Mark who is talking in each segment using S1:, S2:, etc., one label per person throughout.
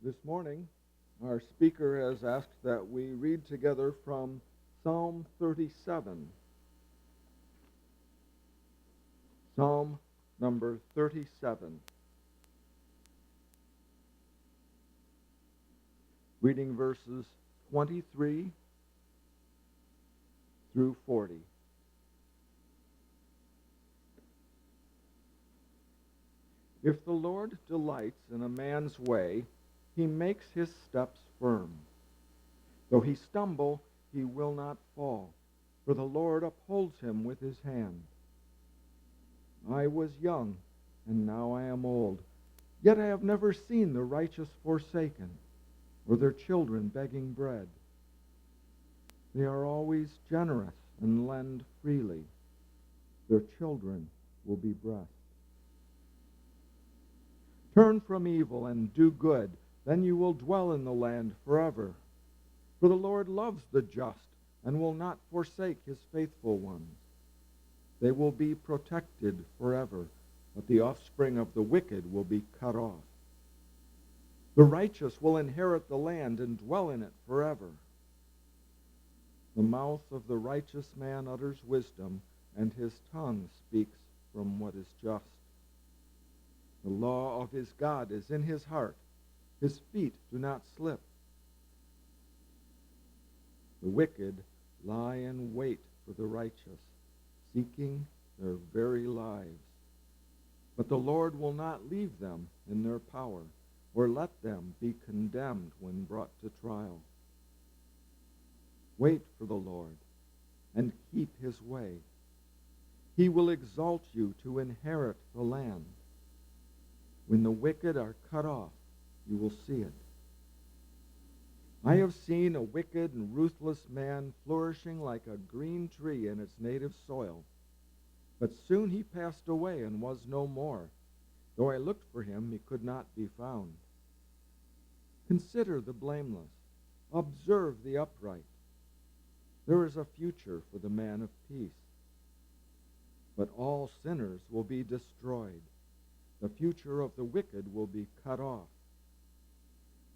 S1: This morning, our speaker has asked that we read together from Psalm 37. Psalm number 37. Reading verses 23 through 40. If the Lord delights in a man's way, he makes his steps firm. Though he stumble, he will not fall, for the Lord upholds him with his hand. I was young, and now I am old, yet I have never seen the righteous forsaken, or their children begging bread. They are always generous and lend freely. Their children will be blessed. Turn from evil and do good, then you will dwell in the land forever. For the Lord loves the just and will not forsake his faithful ones. They will be protected forever, but the offspring of the wicked will be cut off. The righteous will inherit the land and dwell in it forever. The mouth of the righteous man utters wisdom, and his tongue speaks from what is just. The law of his God is in his heart. His feet do not slip. The wicked lie in wait for the righteous, seeking their very lives. But the Lord will not leave them in their power, or let them be condemned when brought to trial. Wait for the Lord, and keep his way. He will exalt you to inherit the land. When the wicked are cut off, you will see it. I have seen a wicked and ruthless man flourishing like a green tree in its native soil. But soon he passed away and was no more. Though I looked for him, he could not be found. Consider the blameless. Observe the upright. There is a future for the man of peace. But all sinners will be destroyed. The future of the wicked will be cut off.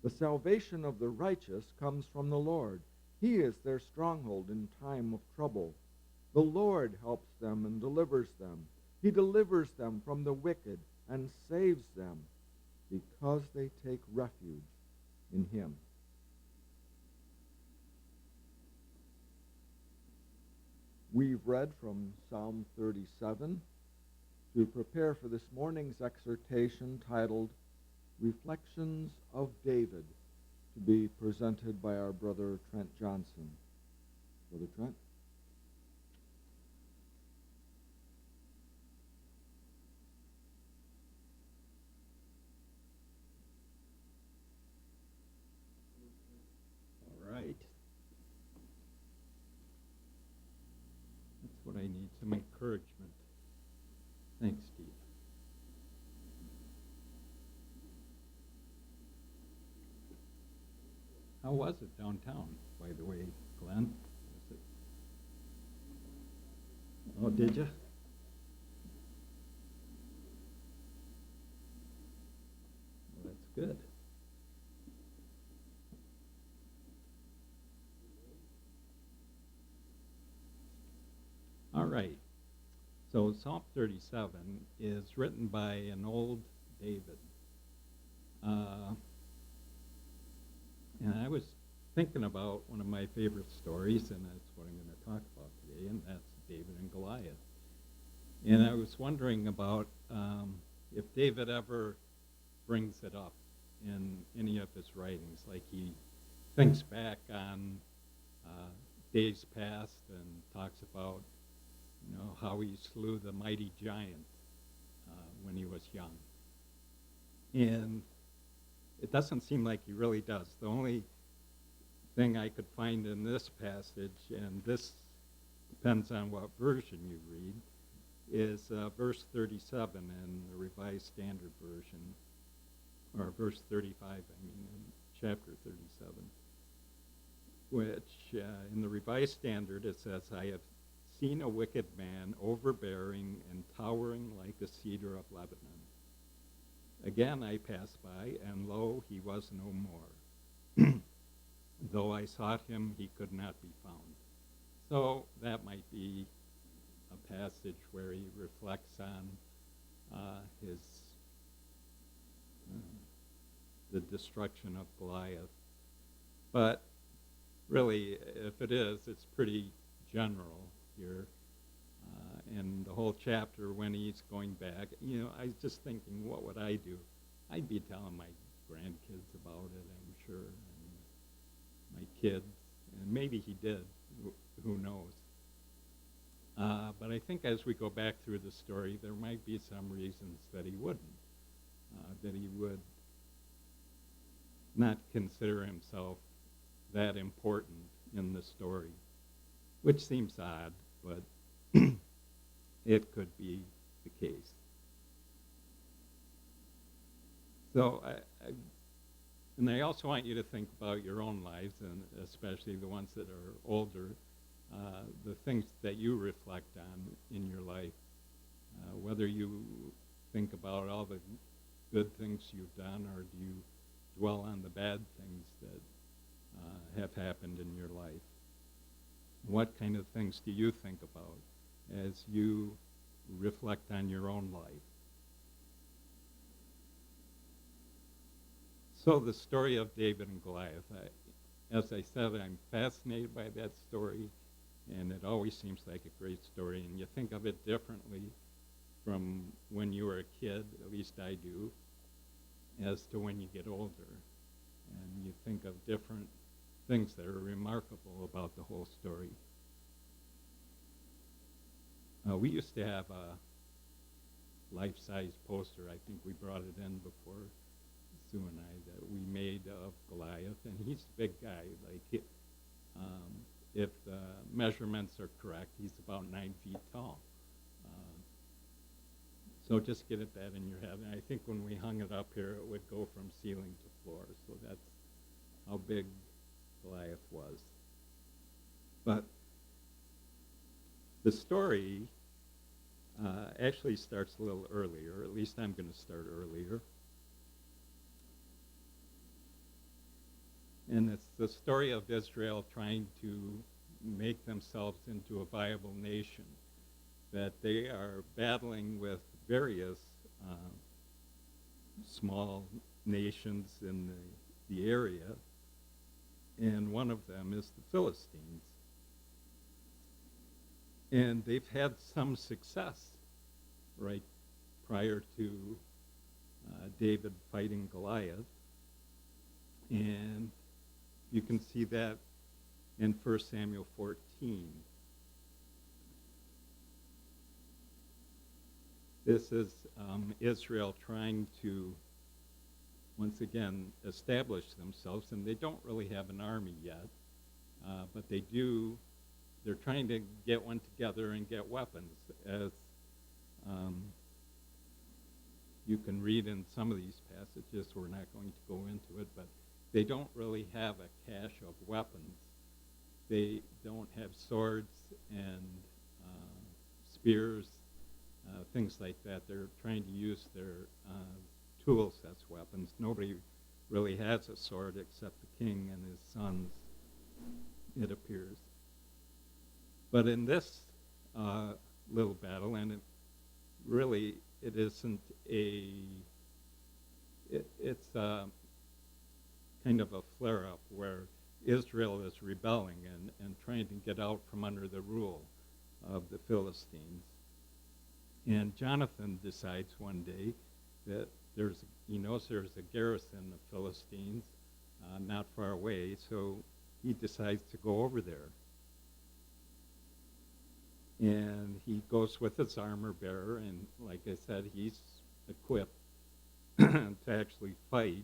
S1: The salvation of the righteous comes from the Lord. He is their stronghold in time of trouble. The Lord helps them and delivers them. He delivers them from the wicked and saves them because they take refuge in him. We've read from Psalm 37 to prepare for this morning's exhortation titled Reflections of David, to be presented by our brother Trent Johnson. Brother Trent?
S2: All right. That's what I need, some encouragement. Thanks, Steve. How was it downtown, by the way, Glenn? Was it... Oh, did you? Well, that's good. All right. So Psalm 37 is written by an old David. And I was thinking about one of my favorite stories, and that's what I'm going to talk about today, and that's David and Goliath. And I was wondering about if David ever brings it up in any of his writings, like he thinks back on days past and talks about how he slew the mighty giant when he was young. And it doesn't seem like he really does. The only thing I could find in this passage, and this depends on what version you read, is verse 37 in the Revised Standard Version, or verse 35, in chapter 37, which in the Revised Standard it says, I have seen a wicked man overbearing and towering like a cedar of Lebanon. Again I passed by, and lo, he was no more. Though I sought him, he could not be found. So that might be a passage where he reflects on his the destruction of Goliath. But really, if it is, it's pretty general here. And the whole chapter, when he's going back, I was just thinking, what would I do? I'd be telling my grandkids about it, I'm sure, and my kids, and maybe he did, who knows. But I think as we go back through the story, there might be some reasons that he wouldn't, that he would not consider himself that important in the story, which seems odd, but it could be the case. So I also want you to think about your own lives, and especially the ones that are older, the things that you reflect on in your life, whether you think about all the good things you've done, or do you dwell on the bad things that have happened in your life. What kind of things do you think about as you reflect on your own life? So the story of David and Goliath, as I said, I'm fascinated by that story, and it always seems like a great story, and you think of it differently from when you were a kid, at least I do, as to when you get older, and you think of different things that are remarkable about the whole story. We used to have a life-size poster. I think we brought it in before, Sue and I, that we made of Goliath, and he's a big guy. Like, if the measurements are correct, he's about 9 feet tall. So just get that in your head. And I think when we hung it up here, it would go from ceiling to floor. So that's how big Goliath was. But the story actually starts a little earlier. At least I'm going to start earlier. And it's the story of Israel trying to make themselves into a viable nation, that they are battling with various small nations in the area, and one of them is the Philistines. And they've had some success, right, prior to David fighting Goliath. And you can see that in 1 Samuel 14. This is Israel trying to, once again, establish themselves, and they don't really have an army yet, but they're trying to get one together and get weapons, as you can read in some of these passages. We're not going to go into it, but they don't really have a cache of weapons. They don't have swords and spears, things like that. They're trying to use their tools as weapons. Nobody really has a sword except the king and his sons, it appears. But in this little battle, and it isn't it's kind of a flare-up where Israel is rebelling and trying to get out from under the rule of the Philistines. And Jonathan decides one day that he knows there's a garrison of Philistines not far away, so he decides to go over there. And he goes with his armor bearer, and like I said, he's equipped to actually fight.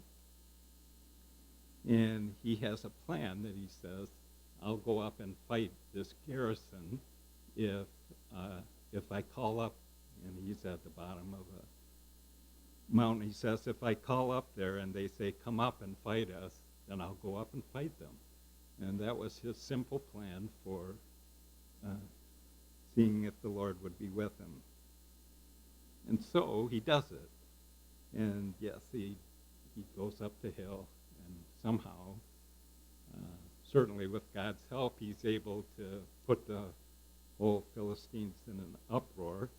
S2: And he has a plan that he says, I'll go up and fight this garrison if I call up, and he's at the bottom of a mountain. He says, if I call up there and they say, come up and fight us, then I'll go up and fight them. And that was his simple plan for seeing if the Lord would be with him. And so he does it. And yes, he goes up the hill, and somehow, certainly with God's help, he's able to put the whole Philistines in an uproar.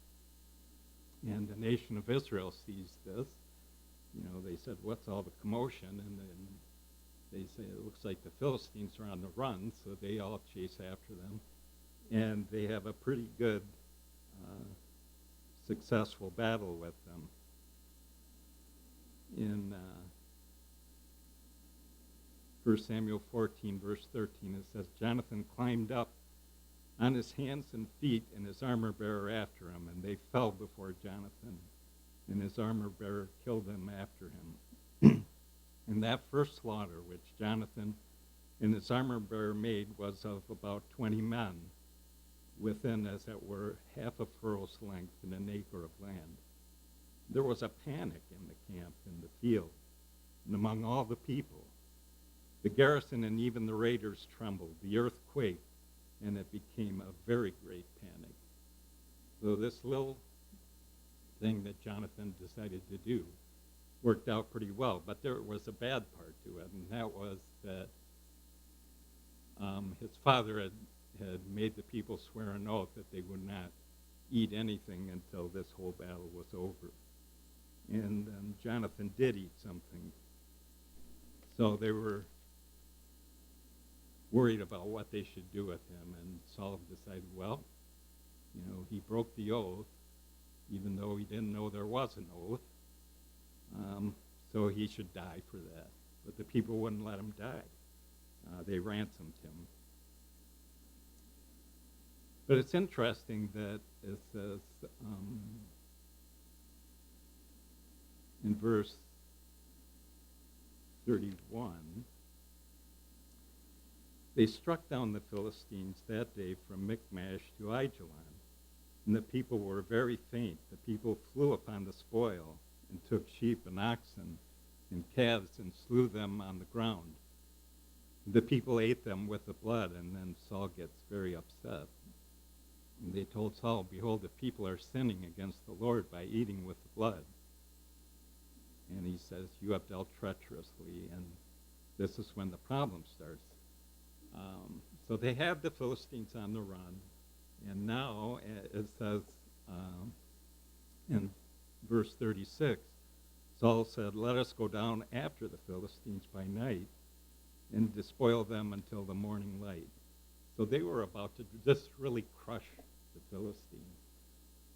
S2: And the nation of Israel sees this. They said, "What's all the commotion?" And then they say, "It looks like the Philistines are on the run," so they all chase after them. And they have a pretty good, successful battle with them. In 1 Samuel 14, verse 13, it says, "Jonathan climbed up on his hands and feet, and his armor-bearer after him, and they fell before Jonathan, and his armor-bearer killed them after him." And that first slaughter which Jonathan and his armor-bearer made was of about 20 men, within, as it were, half a furrow's length and an acre of land. There was a panic in the camp, in the field, and among all the people. The garrison and even the raiders trembled. The earth quaked, and it became a very great panic. So this little thing that Jonathan decided to do worked out pretty well, but there was a bad part to it, and that was that his father had made the people swear an oath that they would not eat anything until this whole battle was over. And Jonathan did eat something. So they were worried about what they should do with him, and Saul decided, well, he broke the oath, even though he didn't know there was an oath, so he should die for that. But the people wouldn't let him die. They ransomed him. But it's interesting that it says in verse 31, "They struck down the Philistines that day from Michmash to Aijalon, and the people were very faint. The people flew upon the spoil and took sheep and oxen and calves and slew them on the ground. The people ate them with the blood," and then Saul gets very upset. And they told Saul, "Behold, the people are sinning against the Lord by eating with the blood." And he says, "You have dealt treacherously," and this is when the problem starts. So they have the Philistines on the run, and now it says in verse 36, Saul said, "Let us go down after the Philistines by night and despoil them until the morning light." So they were about to just really crush the Philistines.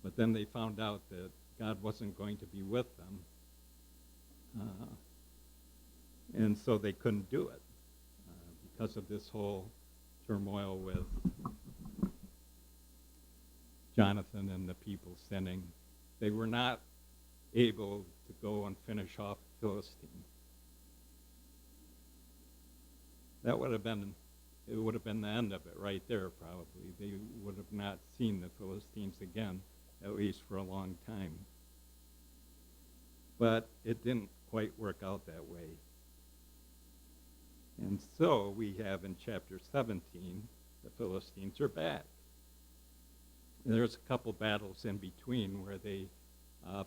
S2: But then they found out that God wasn't going to be with them, and so they couldn't do it because of this whole turmoil with Jonathan and the people sinning. They were not able to go and finish off the Philistines. That would have been the end of it right there, probably. They would have not seen the Philistines again, at least for a long time. But it didn't quite work out that way. And so we have in chapter 17, the Philistines are back. And there's a couple battles in between where they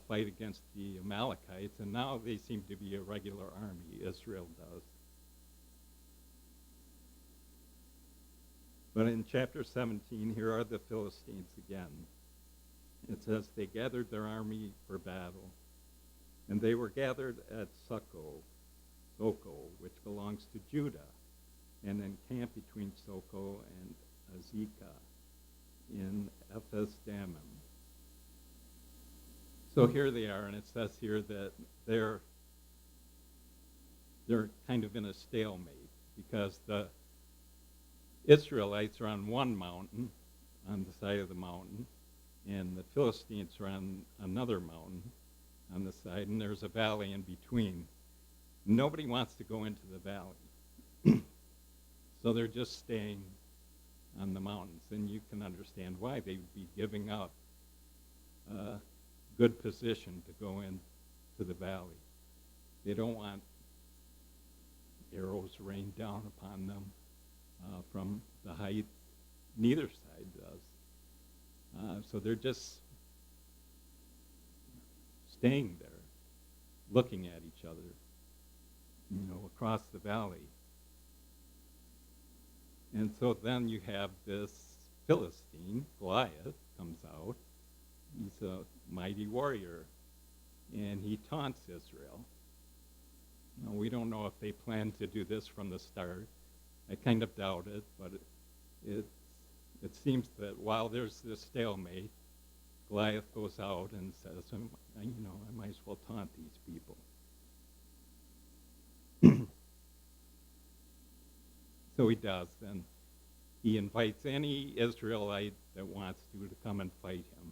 S2: fight against the Amalekites, and now they seem to be a regular army. Israel does. But in chapter 17, here are the Philistines again. It says, "They gathered their army for battle, and they were gathered at Soko, which belongs to Judah, and encamped between Soko and Azekah in Ephes-dammim." So here they are, and it says here that they're kind of in a stalemate because the Israelites are on one mountain, on the side of the mountain, and the Philistines are on another mountain on the side, and there's a valley in between. Nobody wants to go into the valley. So they're just staying on the mountains, and you can understand why. They would be giving up a good position to go into the valley. They don't want arrows rained down upon them from the height. Neither side does. So they're just staying there. looking at each other, across the valley. And so then you have this Philistine, Goliath, comes out. He's a mighty warrior, and he taunts Israel. Now, we don't know if they planned to do this from the start. I kind of doubt it, but it seems that while there's this stalemate, Goliath goes out and says, I might as well taunt these people. So he does, and he invites any Israelite that wants to come and fight him.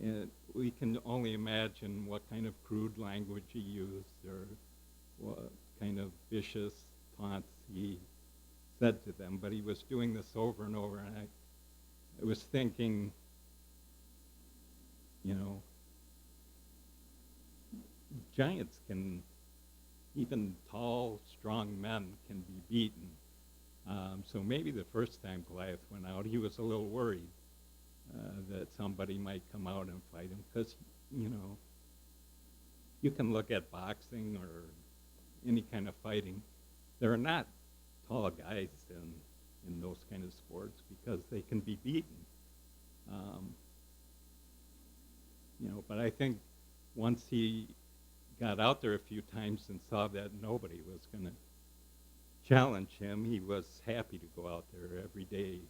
S2: And we can only imagine what kind of crude language he used or what kind of vicious taunts he said to them. But he was doing this over and over, and I was thinking, giants can, even tall, strong men can be beaten. So maybe the first time Goliath went out, he was a little worried that somebody might come out and fight him, because, you can look at boxing or any kind of fighting. There are not tall guys in those kind of sports because they can be beaten. But I think once he got out there a few times and saw that nobody was going to challenge him, he was happy to go out there every day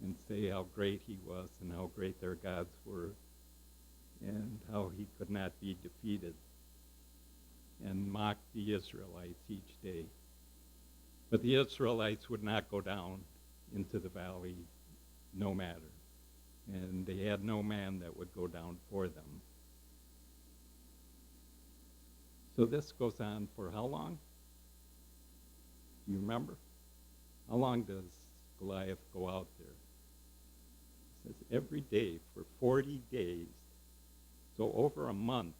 S2: and say how great he was and how great their gods were and how he could not be defeated, and mock the Israelites each day. But the Israelites would not go down into the valley no matter, and they had no man that would go down for them. So this goes on for how long? Do you remember? How long does Goliath go out there? It says every day for 40 days. So over a month,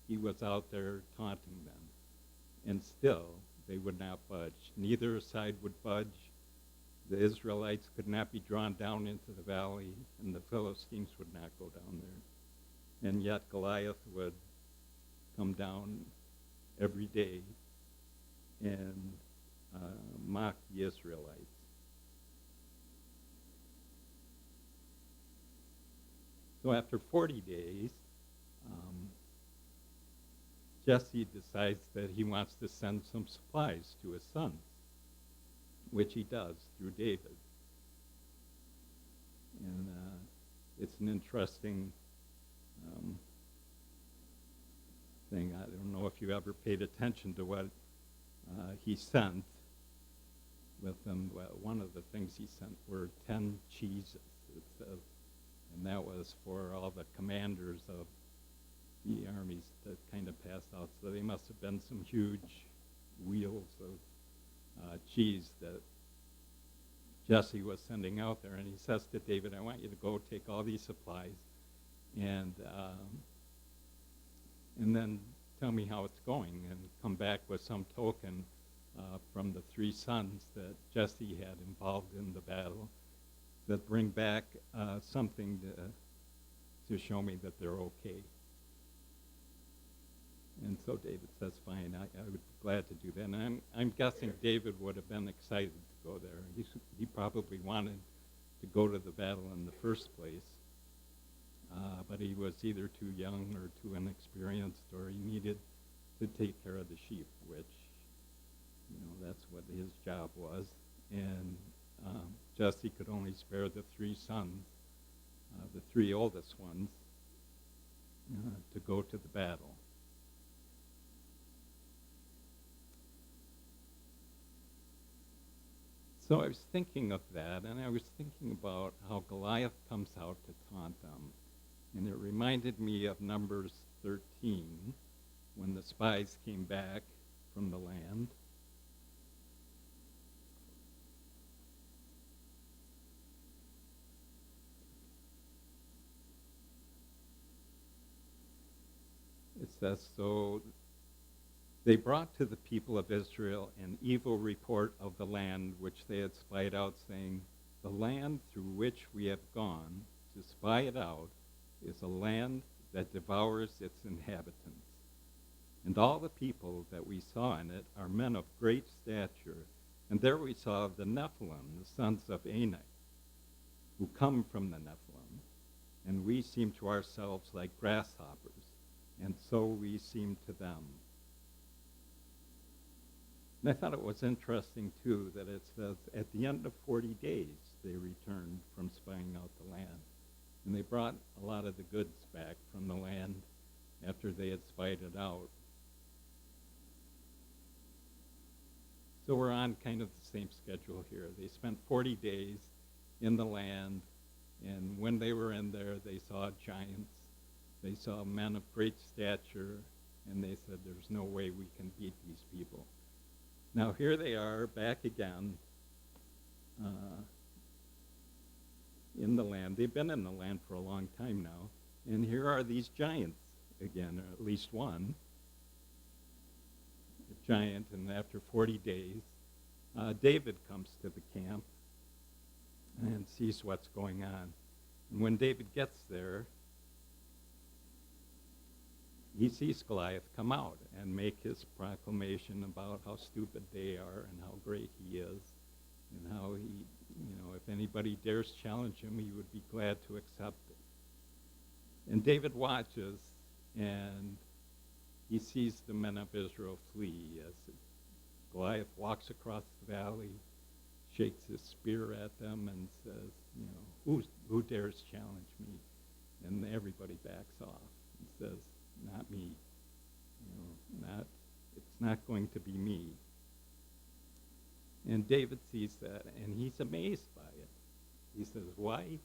S2: he was out there taunting them. And still, they would not budge. Neither side would budge. The Israelites could not be drawn down into the valley, and the Philistines would not go down there. And yet Goliath would come down every day and mock the Israelites. So after 40 days, Jesse decides that he wants to send some supplies to his sons, which he does through David. And it's an interesting thing. I don't know if you ever paid attention to what he sent with them. Well, one of the things he sent were 10 cheeses, it says, and that was for all the commanders of the armies that kind of passed out. So they must have been some huge wheels of cheese that Jesse was sending out there. And he says to David, I want you to go take all these supplies and then tell me how it's going, and come back with some token from the 3 sons that Jesse had involved in the battle that bring back something to show me that they're okay. And so David says, fine, I would be glad to do that. And I'm guessing David would have been excited to go there. He probably wanted to go to the battle in the first place. But he was either too young or too inexperienced, or he needed to take care of the sheep, which, that's what his job was. And Jesse could only spare the 3 sons, the 3 oldest ones, to go to the battle. So I was thinking of that, and I was thinking about how Goliath comes out to taunt them. And it reminded me of Numbers 13, when the spies came back from the land. It says, so they brought to the people of Israel an evil report of the land which they had spied out, saying, the land through which we have gone to spy it out is a land that devours its inhabitants. And all the people that we saw in it are men of great stature. And there we saw the Nephilim, the sons of Anak, who come from the Nephilim. And we seem to ourselves like grasshoppers, and so we seem to them. And I thought it was interesting, too, that it says at the end of 40 days they returned from spying out the land. And they brought a lot of the goods back from the land after they had spied it out. So we're on kind of the same schedule here. They spent 40 days in the land, and when they were in there, they saw giants. They saw men of great stature, and they said, there's no way we can beat these people. Now here they are back again in the land. They've been in the land for a long time now, and here are these giants again, or at least one. Giant, and after 40 days, David comes to the camp and sees what's going on. And when David gets there, he sees Goliath come out and make his proclamation about how stupid they are and how great he is, and how he, if anybody dares challenge him, he would be glad to accept it. And David watches, and he sees the men of Israel flee as Goliath walks across the valley, shakes his spear at them, and says, who dares challenge me? And everybody backs off and says, not me. It's not going to be me. And David sees that, and he's amazed by it. He says, why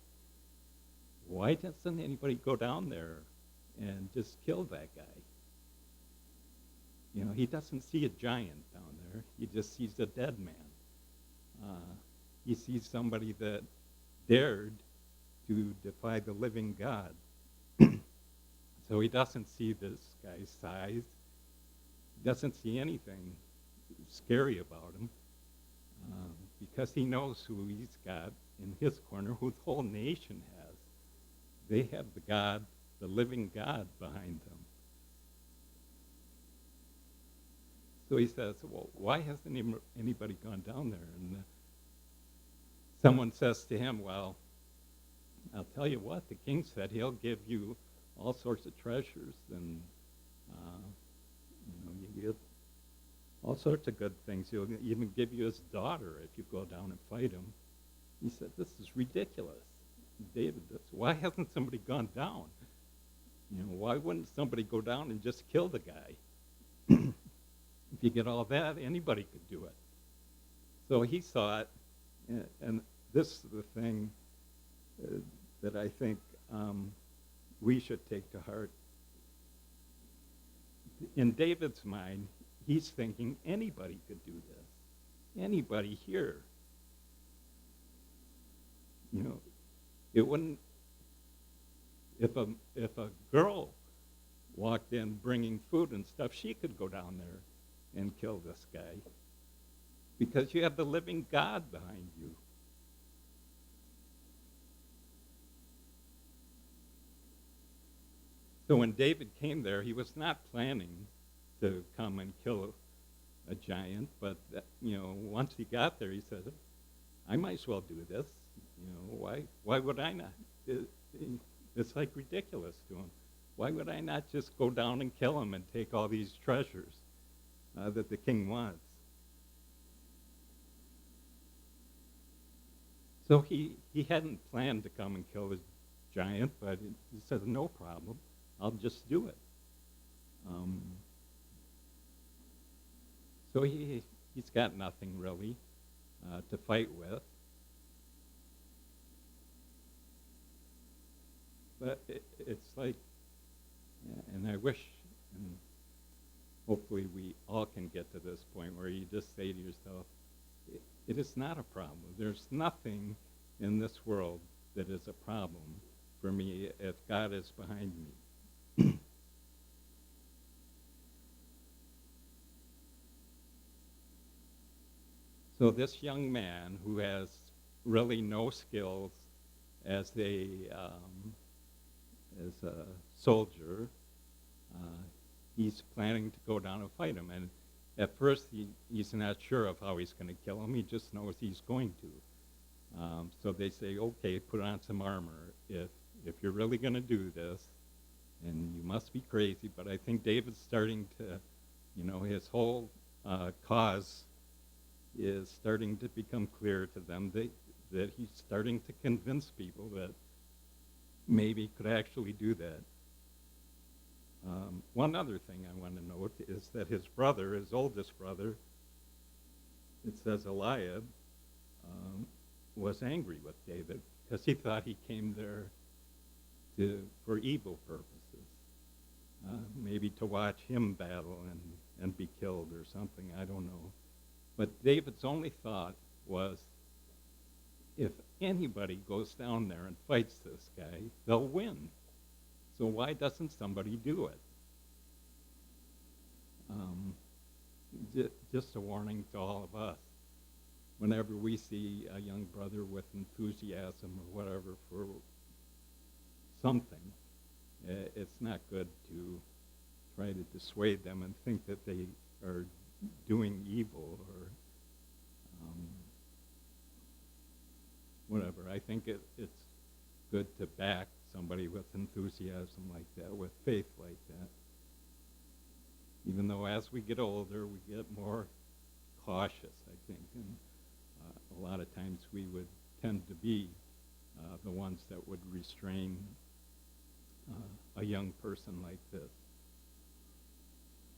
S2: doesn't anybody go down there and just kill that guy? He doesn't see a giant down there. He just sees a dead man. He sees somebody that dared to defy the living God. So he doesn't see this guy's size. He doesn't see anything scary about him, because he knows who he's got in his corner, who the whole nation has. They have the living God behind them. So he says, well, why hasn't anybody gone down there? And someone says to him, well, I'll tell you what, the king said he'll give you all sorts of treasures, and you get all sorts of good things. He'll even give you his daughter if you go down and fight him. He said, this is ridiculous. David, why hasn't somebody gone down? Why wouldn't somebody go down and just kill the guy? If you get all that, anybody could do it. So he saw it, and this is the thing that I think we should take to heart. In David's mind, he's thinking anybody could do this. Anybody here. It wouldn't, if a girl walked in bringing food and stuff, she could go down there and kill this guy, because you have the living God behind you. So when David came there, he was not planning to come and kill a giant, but once he got there, he said, I might as well do this. Why would I not? It's like ridiculous to him. Why would I not just go down and kill him and take all these treasures that the king wants? So he hadn't planned to come and kill the giant, but he said, no problem, I'll just do it. So he's got nothing really to fight with. But it's like, and I wish, and hopefully we all can get to this point where you just say to yourself, it is not a problem. There's nothing in this world that is a problem for me if God is behind me. So this young man who has really no skills as a soldier. He's planning to go down and fight him. And at first, he's not sure of how he's going to kill him. He just knows he's going to. So they say, okay, put on some armor if you're really going to do this, and you must be crazy. But I think David's starting to, his whole cause is starting to become clear to them, that he's starting to convince people that maybe he could actually do that. One other thing I want to note is that his brother, his oldest brother, it says Eliab, was angry with David because he thought he came there for evil purposes, maybe to watch him battle and be killed or something, I don't know. But David's only thought was, if anybody goes down there and fights this guy, they'll win. So why doesn't somebody do it? Just a warning to all of us. Whenever we see a young brother with enthusiasm or whatever for something, it's not good to try to dissuade them and think that they are doing evil or whatever. I think it's good to back somebody with enthusiasm like that, with faith like that. Even though as we get older, we get more cautious, I think. And a lot of times we would tend to be the ones that would restrain a young person like this.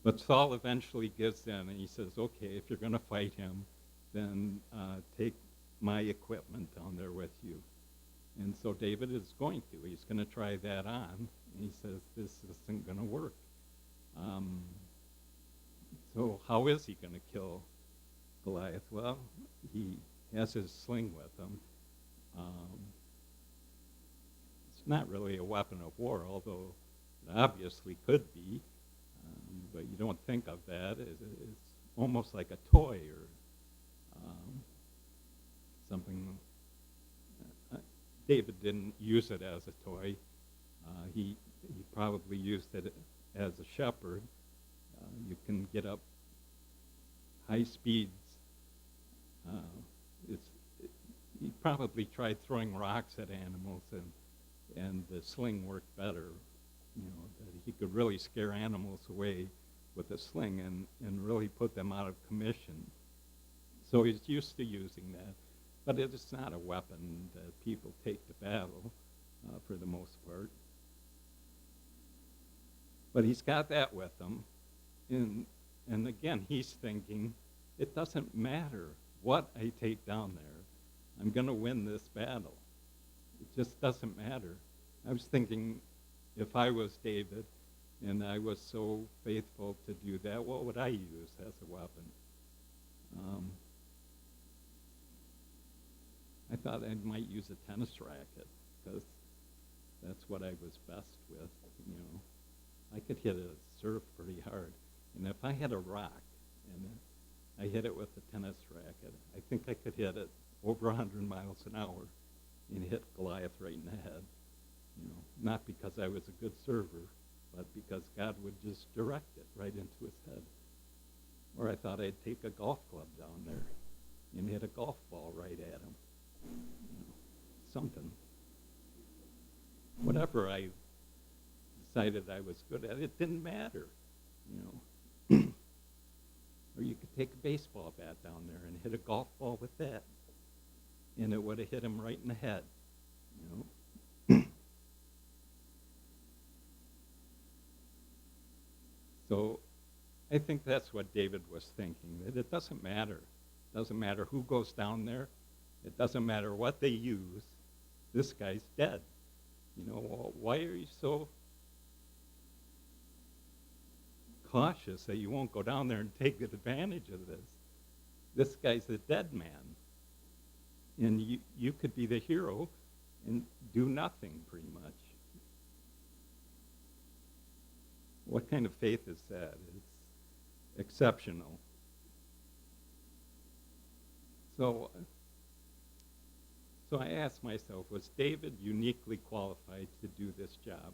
S2: But Saul eventually gives in, and he says, okay, if you're going to fight him, then take my equipment down there with you. And so David is going to. He's going to try that on. And he says, this isn't going to work. So how is he going to kill Goliath? Well, he has his sling with him. It's not really a weapon of war, although it obviously could be. But you don't think of that. It's almost like a toy or something. David didn't use it as a toy. He probably used it as a shepherd. You can get up high speeds. He probably tried throwing rocks at animals, and the sling worked better. That he could really scare animals away with a sling and really put them out of commission. So he's used to using that. But it is not a weapon that people take to battle for the most part. But he's got that with him. And again, he's thinking, it doesn't matter what I take down there. I'm going to win this battle. It just doesn't matter. I was thinking, if I was David and I was so faithful to do that, what would I use as a weapon? I thought I might use a tennis racket because that's what I was best with. I could hit a serve pretty hard. And if I had a rock and I hit it with a tennis racket, I think I could hit it over 100 miles an hour and hit Goliath right in the head. Not because I was a good server, but because God would just direct it right into his head. Or I thought I'd take a golf club down there and hit a golf ball right at him. Something. Whatever I decided I was good at, it didn't matter. Or you could take a baseball bat down there and hit a golf ball with that, and it would have hit him right in the head. So I think that's what David was thinking, that it doesn't matter. It doesn't matter who goes down there. It doesn't matter what they use. This guy's dead. Why are you so cautious that you won't go down there and take advantage of this? This guy's a dead man. And you could be the hero and do nothing, pretty much. What kind of faith is that? It's exceptional. So I asked myself, was David uniquely qualified to do this job?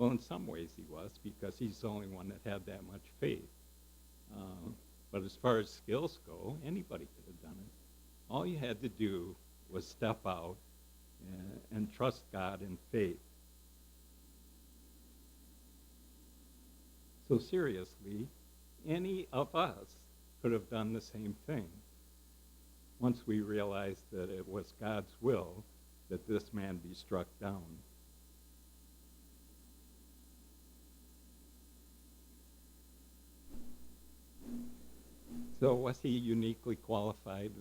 S2: Well, in some ways he was, because he's the only one that had that much faith. But as far as skills go, anybody could have done it. All you had to do was step out and trust God in faith. So seriously, any of us could have done the same thing once we realized that it was God's will that this man be struck down. So was he uniquely qualified?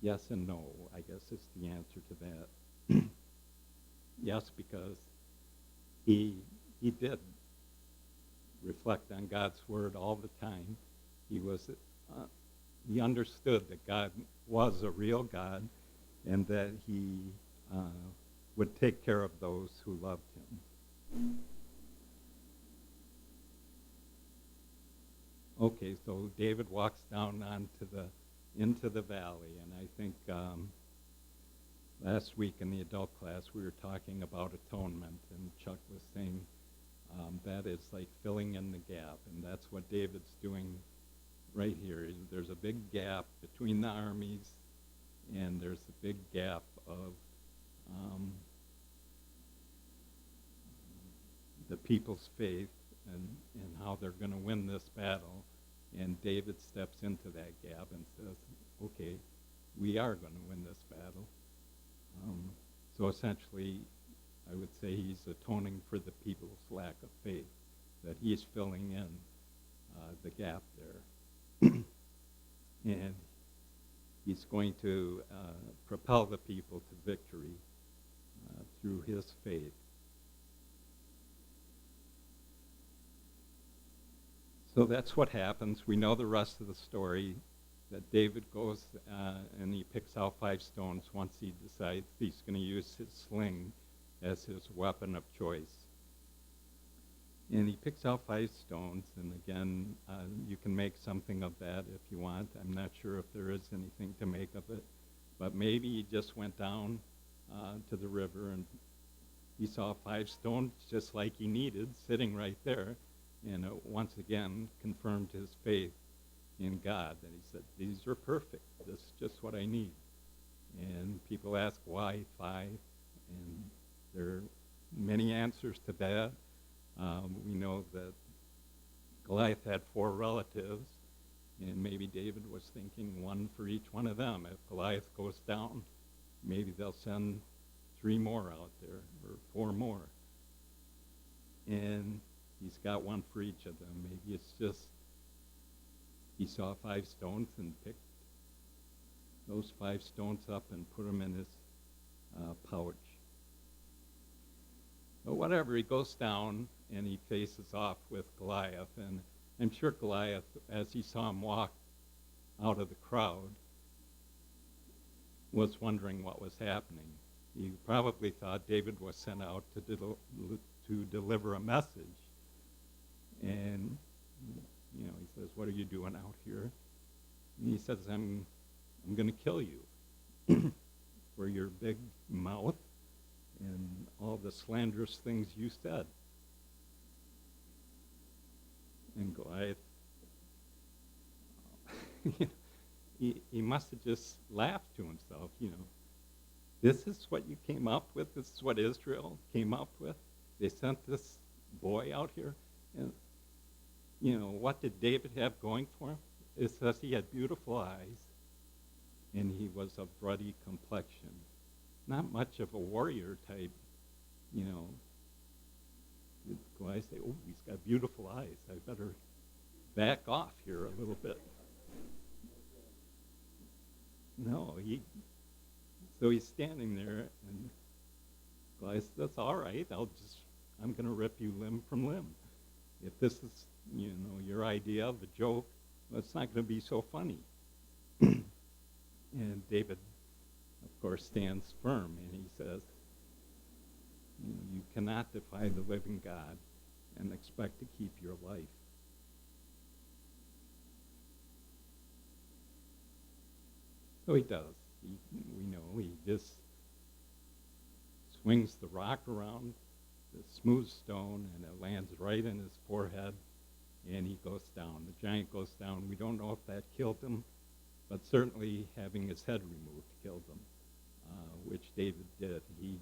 S2: Yes and no, I guess is the answer to that. Yes, because he did reflect on God's word all the time. He understood that God was a real God and that he would take care of those who loved him. Okay, so David walks down into the valley, and I think last week in the adult class we were talking about atonement, and Chuck was saying that is like filling in the gap, and that's what David's doing right here. There's a big gap between the armies, and there's a big gap of the people's faith and how they're going to win this battle. And David steps into that gap and says, okay, we are going to win this battle. So essentially, I would say he's atoning for the people's lack of faith, that he's filling in the gap there. And he's going to propel the people to victory through his faith. So that's what happens. We know the rest of the story, that David goes and he picks out 5 stones once he decides he's going to use his sling as his weapon of choice. And he picks out 5 stones, and again, you can make something of that if you want. I'm not sure if there is anything to make of it, but maybe he just went down to the river and he saw 5 stones just like he needed sitting right there. And it once again confirmed his faith in God. And he said, these are perfect. This is just what I need. And people ask, why 5? And there are many answers to that. We know that Goliath had 4 relatives, and maybe David was thinking 1 for each one of them. If Goliath goes down, maybe they'll send 3 more out there, or 4 more. And he's got 1 for each of them. Maybe it's just he saw 5 stones and picked those 5 stones up and put them in his pouch. But whatever, he goes down and he faces off with Goliath. And I'm sure Goliath, as he saw him walk out of the crowd, was wondering what was happening. He probably thought David was sent out to deliver a message. And, he says, what are you doing out here? And he says, I'm going to kill you for your big mouth and all the slanderous things you said. And Goliath, he must have just laughed to himself, This is what you came up with? This is what Israel came up with? They sent this boy out here? And what did David have going for him? It says he had beautiful eyes, and he was of ruddy complexion. Not much of a warrior type, Goliath say, oh, he's got beautiful eyes. I better back off here a little bit. No, so he's standing there, and Goliath says, that's all right. I'm going to rip you limb from limb. If this is, your idea of a joke, well, it's not going to be so funny. And David, of course, stands firm, and he says, you cannot defy the living God and expect to keep your life. So he does. We know he just swings the rock around the smooth stone, and it lands right in his forehead, and he goes down. The giant goes down. We don't know if that killed him, but certainly having his head removed killed him, which David did. He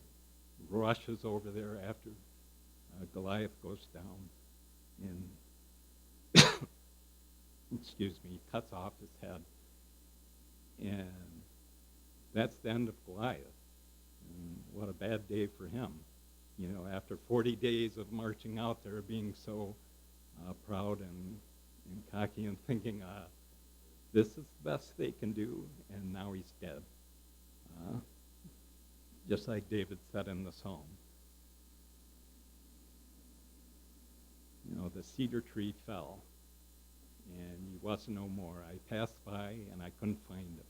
S2: rushes over there after Goliath goes down, and he cuts off his head. And that's the end of Goliath. And what a bad day for him. After 40 days of marching out there, being so proud and cocky and thinking, this is the best they can do, and now he's dead. Just like David said in the Psalm. The cedar tree fell, and he wasn't no more. I passed by, and I couldn't find him.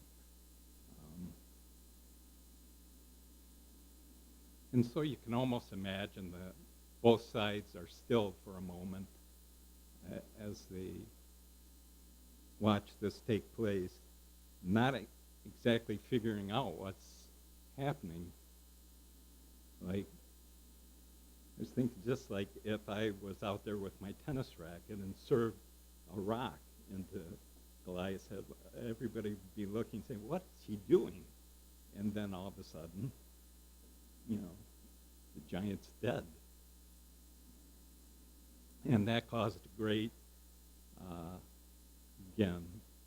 S2: And so you can almost imagine that both sides are still for a moment as they watch this take place, not exactly figuring out what's happening. Like, I was thinking just like if I was out there with my tennis racket and served a rock into Goliath's head, everybody would be looking saying, what's he doing? And then all of a sudden, the giant's dead. And that caused a great,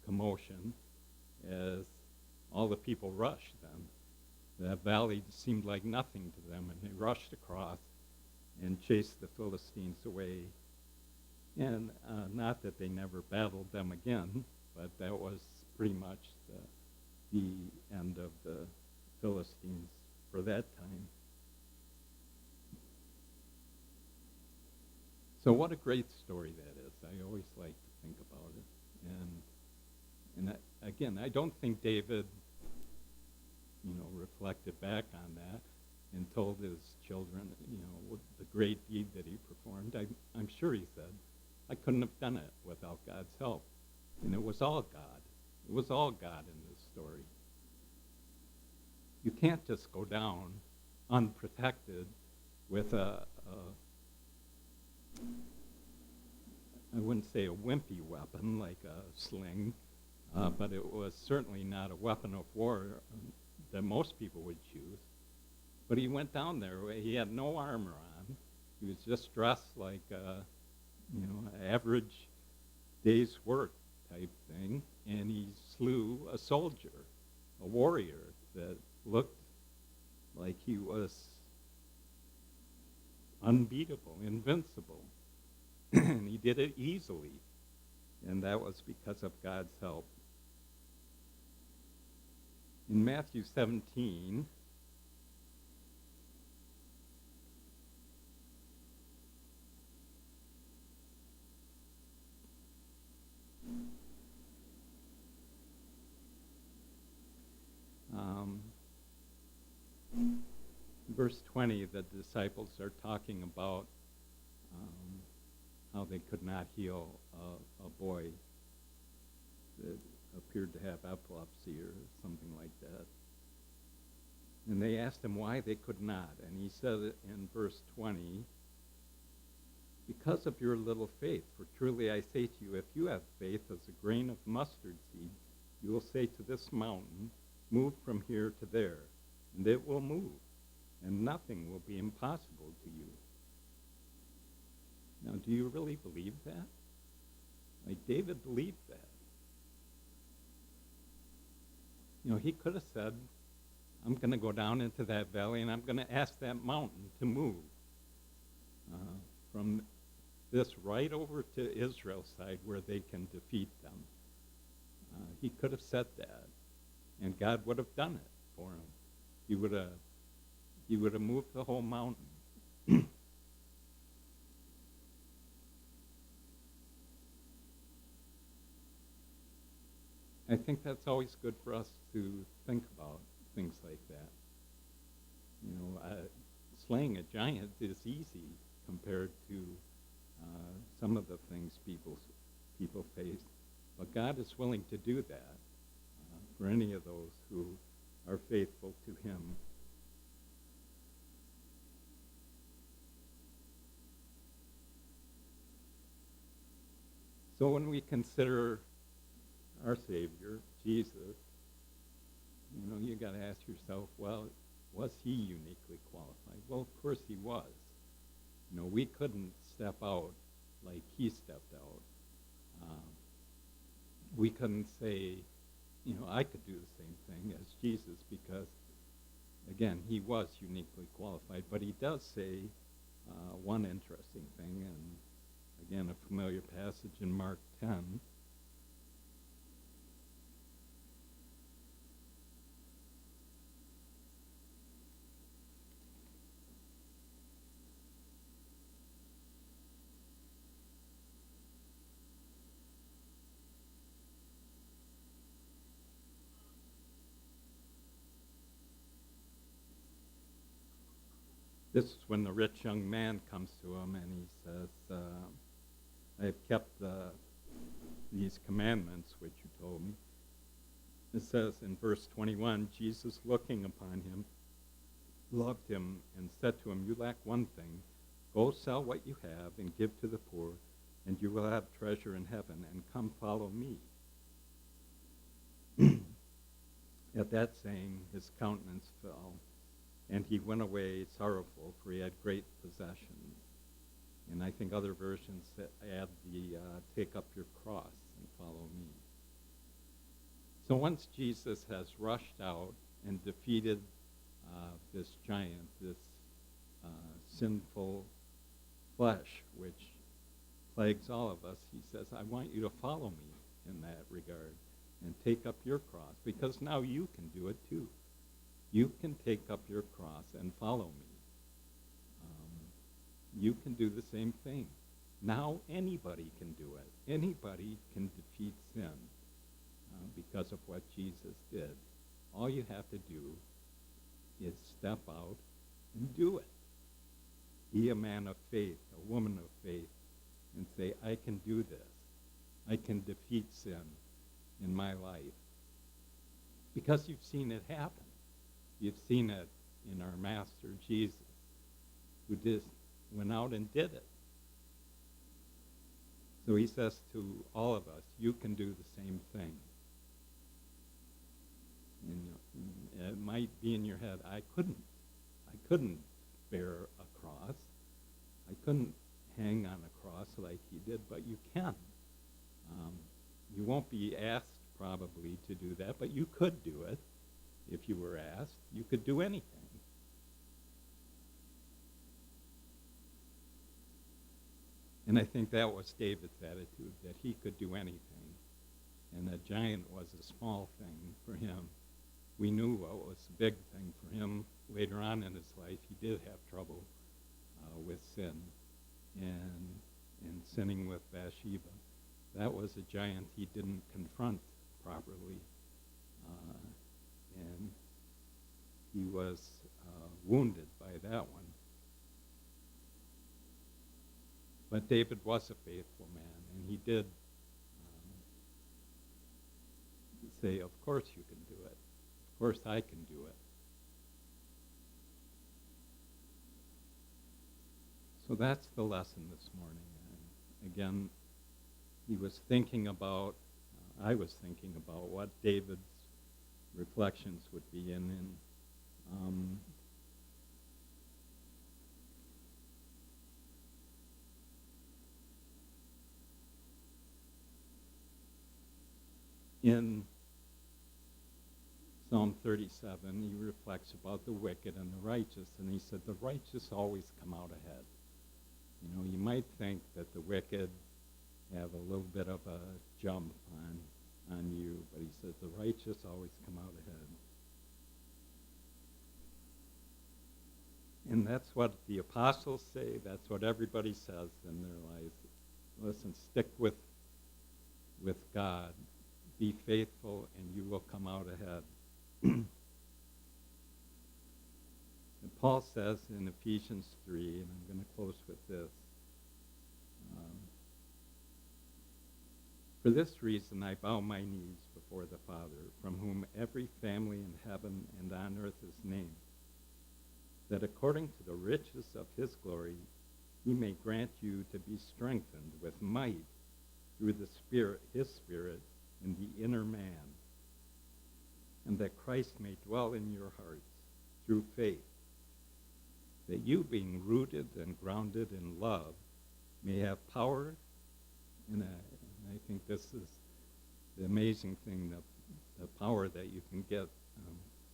S2: commotion as all the people rushed then. That valley seemed like nothing to them, and they rushed across and chased the Philistines away. And not that they never battled them again, but that was pretty much the end of the Philistines for that time. So what a great story that is. I always like to think about it. And again, I don't think David, reflected back on that and told his children, the great deed that he performed. I'm sure he said, I couldn't have done it without God's help. And it was all God. It was all God in this story. You can't just go down unprotected with I wouldn't say a wimpy weapon like a sling, but it was certainly not a weapon of war that most people would choose. But he went down there. He had no armor on. He was just dressed like an average day's work type thing, and he slew a soldier, a warrior that looked like he was unbeatable, invincible. And he did it easily, and that was because of God's help. In Matthew 17, verse 20, the disciples are talking about how they could not heal a boy that appeared to have epilepsy or something like that. And they asked him why they could not. And he said it in verse 20, because of your little faith. For truly I say to you, if you have faith as a grain of mustard seed, you will say to this mountain, move from here to there, and it will move, and nothing will be impossible to you. Now, do you really believe that? Like David believed that. He could have said, I'm going to go down into that valley and I'm going to ask that mountain to move from this right over to Israel's side where they can defeat them. He could have said that, and God would have done it for him. He would have moved the whole mountain. I think that's always good for us to think about things like that. Slaying a giant is easy compared to some of the things people face. But God is willing to do that for any of those who are faithful to him. So when we consider our Savior, Jesus, you got to ask yourself, well, was he uniquely qualified? Well, of course he was. We couldn't step out like he stepped out. We couldn't say, I could do the same thing as Jesus because, again, he was uniquely qualified. But he does say one interesting thing, and again, a familiar passage in Mark 10. This is when the rich young man comes to him and he says, I have kept these commandments which you told me. It says in verse 21, Jesus looking upon him, loved him and said to him, you lack one thing. Go sell what you have and give to the poor, and you will have treasure in heaven, and come follow me. At that saying, his countenance fell, and he went away sorrowful, for he had great possessions. And I think other versions add the take up your cross and follow me. So once Jesus has rushed out and defeated this giant, this sinful flesh, which plagues all of us, he says, I want you to follow me in that regard and take up your cross, because now you can do it too. You can take up your cross and follow me. You can do the same thing. Now anybody can do it. Anybody can defeat sin because of what Jesus did. All you have to do is step out and do it. Be a man of faith, a woman of faith, and say, I can do this. I can defeat sin in my life. Because you've seen it happen. You've seen it in our Master Jesus, who went out and did it. So he says to all of us, you can do the same thing. And it might be in your head, I couldn't bear a cross. I couldn't hang on a cross like he did, but you can. You won't be asked probably to do that, but you could do it if you were asked. You could do anything. And I think that was David's attitude, that he could do anything. And that giant was a small thing for him. We knew what was a big thing for him. Later on in his life, he did have trouble with sin and sinning with Bathsheba. That was a giant he didn't confront properly. And he was wounded by that one. But David was a faithful man, and he did say, of course you can do it. Of course I can do it. So that's the lesson this morning. And again, I was thinking about what David's reflections would be in Psalm 37, he reflects about the wicked and the righteous, and he said the righteous always come out ahead. You might think that the wicked have a little bit of a jump on you, but he says the righteous always come out ahead. And that's what the apostles say. That's what everybody says in their lives. Listen, stick with God. Be faithful, and you will come out ahead. And Paul says in Ephesians 3, and I'm going to close with this, for this reason I bow my knees before the Father, from whom every family in heaven and on earth is named, that according to the riches of his glory he may grant you to be strengthened with might through the Spirit, his Spirit, in the inner man, and that Christ may dwell in your hearts through faith, that you, being rooted and grounded in love, may have power, and I think this is the amazing thing, the power that you can get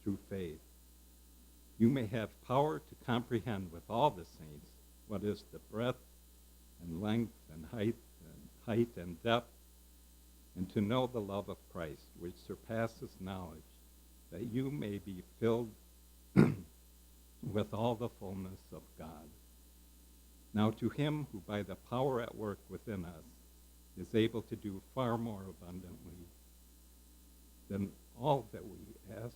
S2: through faith. You may have power to comprehend with all the saints what is the breadth and length and height and depth, and to know the love of Christ, which surpasses knowledge, that you may be filled with all the fullness of God. Now to him who by the power at work within us is able to do far more abundantly than all that we ask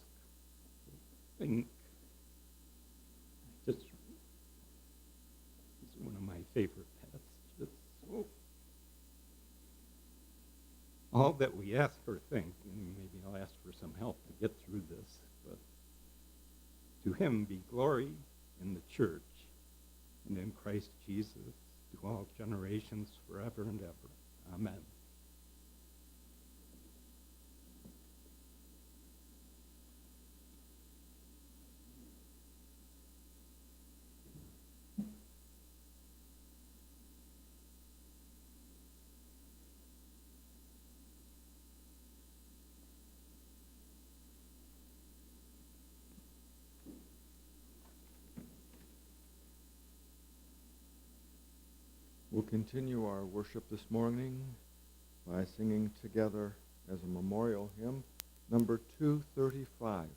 S2: or think. It's one of my favorite passages. So, all that we ask or think, and maybe I'll ask for some help to get through this, but to him be glory in the church and in Christ Jesus to all generations forever and ever. Amen.
S1: We'll continue our worship this morning by singing together as a memorial hymn, number 235.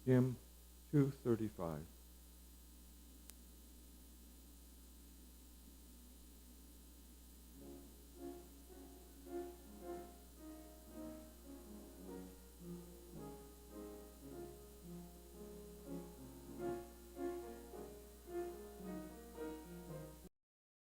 S1: Hymn 235.